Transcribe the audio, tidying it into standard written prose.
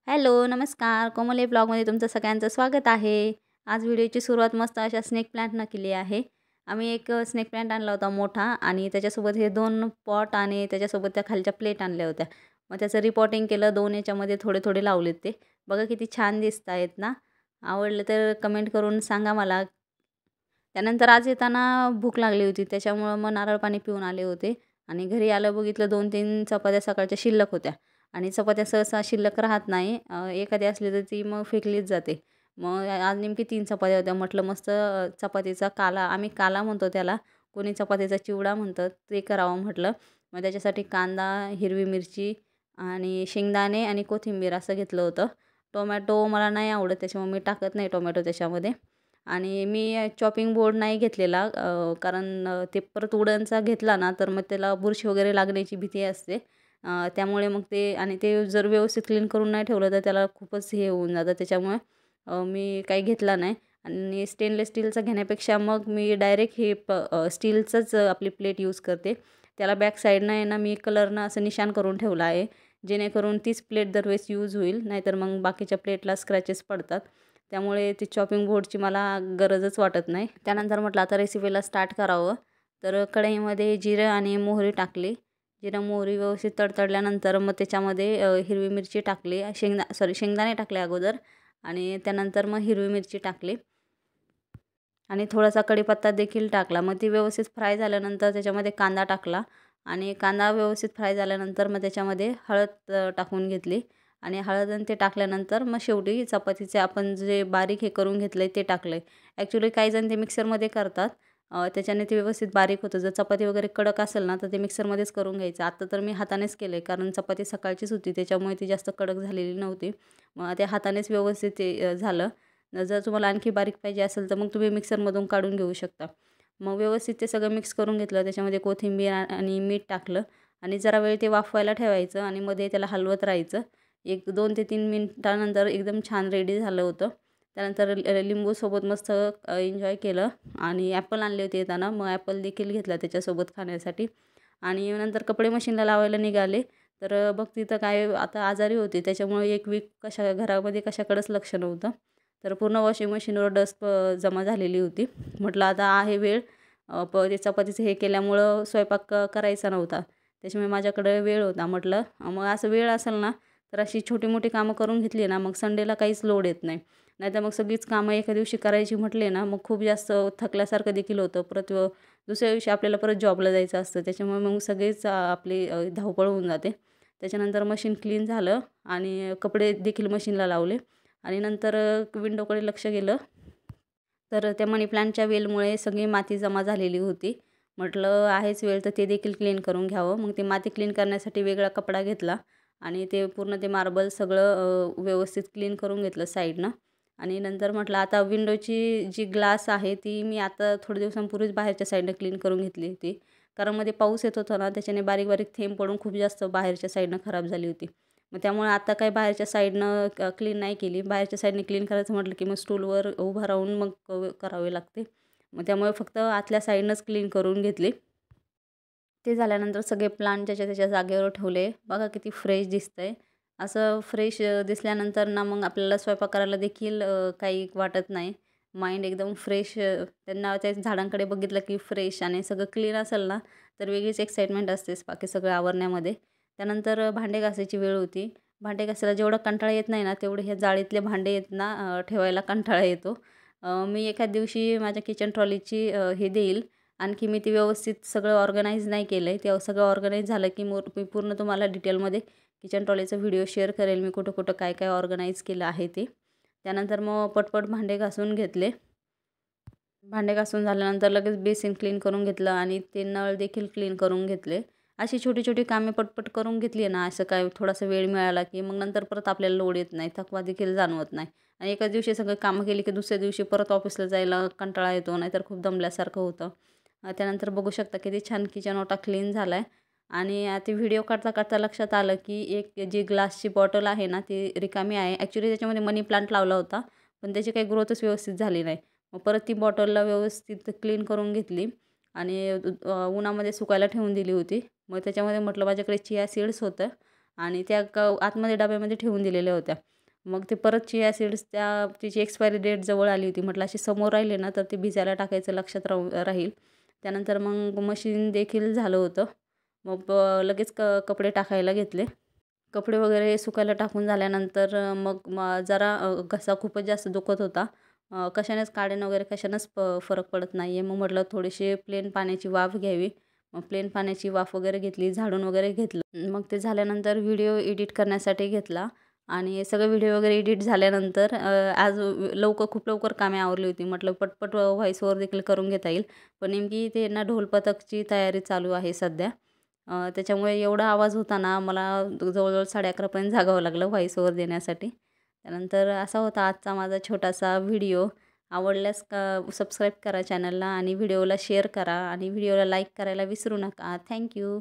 Hello, नमस्कार. कोमल ब्लॉगमध्ये तुमचं सगळ्यांचं स्वागत आहे. आज व्हिडिओची सुरुवात मस्त अशा स्नेक प्लांटनं केली आहे. आम्ही एक स्नेक प्लांट आणला होता मोठा आणि त्याच्यासोबत हे 2 पॉट आणि त्याच्यासोबत त्या खालच्या प्लेट आणल्या होत्या. मग त्याचं रिपॉटिंग केलं 2 याच्यामध्ये थोडे-थोडे लावलेत ते. बघा किती छान दिसत आहेत ना. आवडलं तर कमेंट करून सांगा मला. त्यानंतर आज येताना भूक लागली होती त्याच्यामुळं मग नारळ पाणी पिऊन आले होते आणि घरी आलं बघितलं 2-3 चपात्या सकाळच्या शिल्लक होत्या. आणि चपात्या सहसा शिल्लक राहत नाही. एखादी असली तर ती मग फेकलीच जाते. मग आज नेमकी 3 चपात्या होत्या. म्हटलं मस्त चपातीचा काला, आम्ही काला म्हणतो त्याला, कोणी चपातीचा चिवडा म्हणतात, ते करावं म्हटलं. मग त्याच्यासाठी कांदा, हिरवी मिरची आणि शेंगदाणे आणि कोथिंबीर असं घेतलं होतं. टोमॅटो मला नाही आवडत त्याच्यामुळे मी टाकत नाही टोमॅटो त्याच्यामध्ये. आणि मी चॉपिंग बोर्ड नाही घेतलेला, कारण ते परत वुडनचा घेतला ना तर मग त्याला बुरशी वगैरे लागण्याची भीती असते. त्यामुळे मग ते, आणि ते जर व्यवस्थित क्लीन करून नाही ठेवलं तर त्याला खूपच हे होऊन जातं. त्याच्यामुळे मी काही घेतला नाही आणि स्टेनलेस स्टीलचा घेण्यापेक्षा मग मी डायरेक्ट हे स्टीलचंच आपली प्लेट यूज करते. त्याला बॅक साईडनं आहे ना मी कलरनं असं निशाण करून ठेवलं आहे, जेणेकरून तीच प्लेट दरवेळेस यूज होईल. नाहीतर मग बाकीच्या प्लेटला स्क्रॅचेस पडतात. त्यामुळे ती चॉपिंग बोर्डची मला गरजच वाटत नाही. त्यानंतर म्हटलं आता रेसिपीला स्टार्ट करावं. तर कढईमध्ये जिरं आणि मोहरी टाकली. जिरं मोहरी व्यवस्थित तडतडल्यानंतर मग त्याच्यामध्ये हिरवी मिरची टाकली, शेंगदाणे टाकले अगोदर आणि त्यानंतर मग हिरवी मिरची टाकली आणि थोडासा कढीपत्ता देखील टाकला. मग ती व्यवस्थित फ्राय झाल्यानंतर त्याच्यामध्ये कांदा टाकला आणि कांदा व्यवस्थित फ्राय झाल्यानंतर मग त्याच्यामध्ये हळद टाकून घेतली आणि हळद आणि ते टाकल्यानंतर मग शेवटी चपातीचे आपण जे बारीक हे करून घेतलं आहे ते टाकलं आहे. ॲक्च्युली काहीजण ते मिक्सरमध्ये करतात, त्याच्याने ते व्यवस्थित बारीक होतं. जर चपाती वगैरे कडक असेल ना तर ते मिक्सरमध्येच करून घ्यायचं. आता तर मी हातानेच केलं आहे, कारण चपाती सकाळचीच होती त्याच्यामुळे ती जास्त कडक झालेली नव्हती. मग ते हातानेच व्यवस्थित ते झालं. जर तुम्हाला आणखी बारीक पाहिजे असेल तर मग तुम्ही मिक्सरमधून काढून घेऊ शकता. मग व्यवस्थित ते सगळं मिक्स करून घेतलं. त्याच्यामध्ये कोथिंबीर आणि मीठ टाकलं आणि जरा वेळ ते वाफवायला ठेवायचं आणि मध्ये त्याला हलवत राहायचं. एक 2 ते 3 मिनिटानंतर एकदम छान रेडी झालं होतं. त्यानंतर लिंबूसोबत मस्त एन्जॉय केलं आणि ॲपल आणले होते येताना, मग ॲपल देखील घेतला त्याच्यासोबत खाण्यासाठी. आणि नंतर कपडे मशीनला लावायला निघाले. तर बघ तिथं काय, आता आजारी होती त्याच्यामुळे 1 वीक घरामध्ये कशाकडेच लक्ष नव्हतं. तर पूर्ण वॉशिंग मशीनवर डस्ट जमा झालेली होती. म्हटलं आता आहे वेळ, ते चपातीचं हे केल्यामुळं स्वयंपाक करायचा नव्हता. त्याच्यामुळे माझ्याकडे वेळ होता. म्हटलं मग असं वेळ असेल ना तर अशी छोटी-मोठी कामं करून घेतली ना मग संडेला काहीच लोड येत नाही. नाहीतर मग सगळीच कामं एका दिवशी करायची म्हटले ना मग खूप जास्त थकल्यासारखं देखील होतं. परत दुसऱ्या दिवशी आपल्याला परत जॉबला जायचं असतं. त्याच्यामुळे मग सगळेच आपली धावपळ होऊन जाते. त्याच्यानंतर मशीन क्लीन झालं आणि कपडे देखील मशीनला लावले आणि नंतर विंडोकडे लक्ष गेलं. तर त्या मनी प्लांटच्या वेलमुळे सगळी माती जमा झालेली होती. म्हटलं आहेच वेळ तर ते देखील क्लीन करून घ्यावं. मग ते माती क्लीन करण्यासाठी वेगळा कपडा घेतला आणि ते पूर्ण ते मार्बल सगळं व्यवस्थित क्लीन करून घेतलं साईडनं. आणि नंतर म्हटलं आता विंडोची जी ग्लास आहे ती मी आता थोड्या दिवसांपूर्वीच बाहेरच्या साईडनं क्लीन करून घेतली होती. कारण मध्ये पाऊस येत होता ना त्याच्याने बारीक-बारीक थेंब पडून खूप जास्त बाहेरच्या साईडनं खराब झाली होती. मग त्यामुळे आता काही बाहेरच्या साईडनं क्लीन नाही केली. बाहेरच्या साईडने क्लीन करायचं म्हटलं की मग स्टूलवर उभं राहून मग करावे लागते. मग त्यामुळे फक्त आतल्या साईडनंच क्लीन करून घेतली. ते झाल्यानंतर सगळे प्लांट ज्याच्या त्याच्या जागेवर ठेवले. बघा किती फ्रेश दिसतंय. असं फ्रेश दिसल्यानंतर ना मग आपल्याला स्वयंपाक करायला देखील काही वाटत नाही. माइंड एकदम फ्रेश, त्यांना त्या झाडांकडे बघितलं की फ्रेश आणि सगळं क्लीन असेल ना तर वेगळीच एक्साइटमेंट असतेच बाकी सगळं आवरण्यामध्ये. त्यानंतर भांडे घासायची वेळ होती. भांडे घासायला जेवढा कंटाळा येत नाही ना तेवढे हे जाळीतले भांडे आहेत ना ठेवायला कंटाळा येतो. मी एखाद दिवशी माझ्या किचन ट्रॉलीची हे देईल. आणखी मी ती व्यवस्थित सगळं ऑर्गनाईज नाही केलं आहे. ते सगळं ऑर्गनाईज झालं की मी पूर्ण तुम्हाला डिटेलमध्ये किचन ट्रॉलीचा व्हिडिओ शेअर करेल. मी कुठं-कुठं काय-काय ऑर्गनाईज केलं आहे ते. त्यानंतर मग पटपट भांडे घासून घेतले. भांडे घासून झाल्यानंतर लगेच बेसिन क्लीन करून घेतलं आणि ते नळ देखील क्लीन करून घेतले. अशी छोटी-छोटी कामे पटपट करून घेतली आहे ना, असं काय थोडासा वेळ मिळाला की मग नंतर परत आपल्याला लोड येत नाही, थकवा देखील जाणवत नाही. आणि एकाच दिवशी सगळं कामं केली की दुसऱ्या दिवशी परत ऑफिसला जायला कंटाळा येतो, नाहीतर खूप दमल्यासारखं होतं. त्यानंतर बघू शकता किती छान किचन ओटा क्लीन झाला आहे. आणि ते व्हिडिओ काढता-काढता लक्षात आलं की एक जी ग्लासची बॉटल आहे ना ती रिकामी आहे. ॲक्च्युली त्याच्यामध्ये मनी प्लांट लावला होता, पण त्याची काही ग्रोथच व्यवस्थित झाली नाही. मग परत ती बॉटलला व्यवस्थित क्लीन करून घेतली आणि उन्हामध्ये सुकायला ठेवून दिली होती. मग त्याच्यामध्ये म्हटलं माझ्याकडे चिया सीड्स होतं आणि त्या आतमध्ये डब्यामध्ये ठेवून दिलेल्या होत्या. मग ते परत चिया सीड्स तिची एक्सपायरी डेट जवळ आली होती. म्हटलं अशी समोर राहिले ना तर ते भिजायला टाकायचं लक्षात राहील. त्यानंतर मग मशीन देखील झालं होतं. मग लगेच कपडे टाकायला घेतले. कपडे वगैरे सुकायला टाकून झाल्यानंतर मग जरा घसा खूपच जास्त दुखत होता. कशानेच काढेन वगैरे कशानेच फरक पडत नाही आहे. मग म्हटलं थोडीशी प्लेन पाण्याची वाफ घ्यावी. मग प्लेन पाण्याची वाफ वगैरे घेतली, झाडून वगैरे घेतलं. मग ते झाल्यानंतर व्हिडिओ एडिट करण्यासाठी घेतला आणि सगळे व्हिडिओ वगैरे एडिट झाल्यानंतर आज खूप लवकर कामे आवरली होती. म्हटलं पटपट व्हॉईस ओव्हर देखील करून घेता येईल. पण नेमकी ते ना ढोलपथकची तयारी चालू आहे सध्या. त्याच्यामुळे एवढा आवाज होता ना मला जवळजवळ 11:30 पर्यंत जागावं लागलं व्हॉईस ओव्हर देण्यासाठी. त्यानंतर असा होता आजचा माझा छोटासा व्हिडिओ. आवडल्यास सबस्क्राईब करा चॅनलला आणि व्हिडिओला शेअर करा आणि व्हिडिओला लाईक करायला विसरू नका. Thank you.